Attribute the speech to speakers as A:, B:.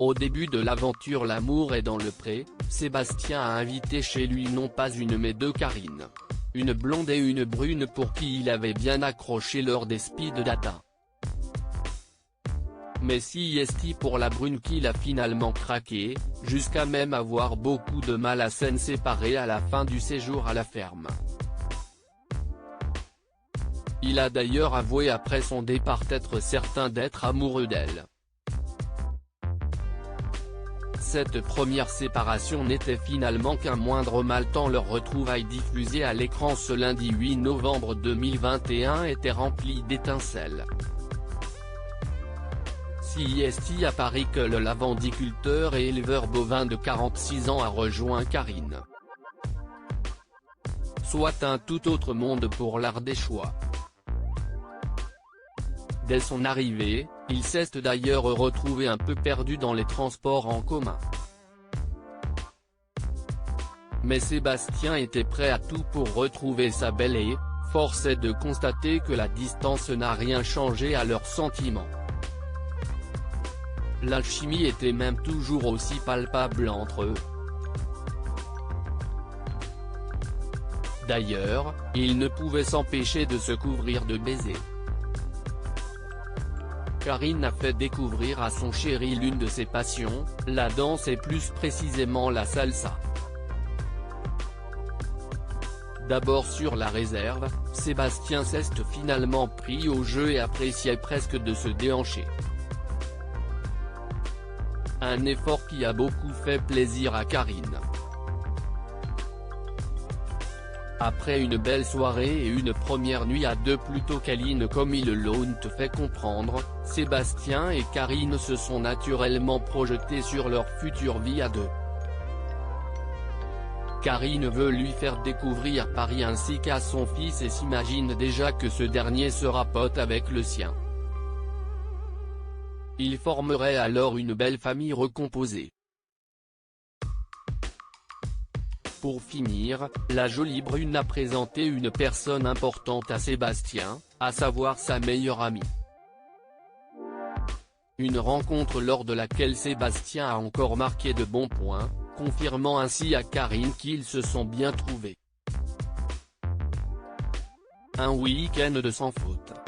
A: Au début de l'aventure L'amour est dans le pré, Sébastien a invité chez lui non pas une mais deux Karine. Une blonde et une brune pour qui il avait bien accroché lors des speed data. Mais si est pour la brune qu'il a finalement craqué, jusqu'à même avoir beaucoup de mal à s'en séparer à la fin du séjour à la ferme. Il a d'ailleurs avoué après son départ être certain d'être amoureux d'elle. Cette première séparation n'était finalement qu'un moindre mal tant leur retrouvaille diffusée à l'écran ce lundi 8 novembre 2021 était remplie d'étincelles. CIST à Paris que le lavandiculteur et éleveur bovin de 46 ans a rejoint Karine. Soit un tout autre monde pour l'Ardéchois. Dès son arrivée, il s'est d'ailleurs retrouvé un peu perdu dans les transports en commun. Mais Sébastien était prêt à tout pour retrouver sa belle et, force est de constater que la distance n'a rien changé à leurs sentiments. L'alchimie était même toujours aussi palpable entre eux. D'ailleurs, ils ne pouvaient s'empêcher de se couvrir de baisers. Karine a fait découvrir à son chéri l'une de ses passions, la danse et plus précisément la salsa. D'abord sur la réserve, Sébastien s'est finalement pris au jeu et appréciait presque de se déhancher. Un effort qui a beaucoup fait plaisir à Karine. Après une belle soirée et une première nuit à deux plutôt câline comme il l'ont fait comprendre, Sébastien et Karine se sont naturellement projetés sur leur future vie à deux. Karine veut lui faire découvrir Paris ainsi qu'à son fils et s'imagine déjà que ce dernier sera pote avec le sien. Ils formeraient alors une belle famille recomposée. Pour finir, la jolie brune a présenté une personne importante à Sébastien, à savoir sa meilleure amie. Une rencontre lors de laquelle Sébastien a encore marqué de bons points, confirmant ainsi à Karine qu'ils se sont bien trouvés. Un week-end de sans faute.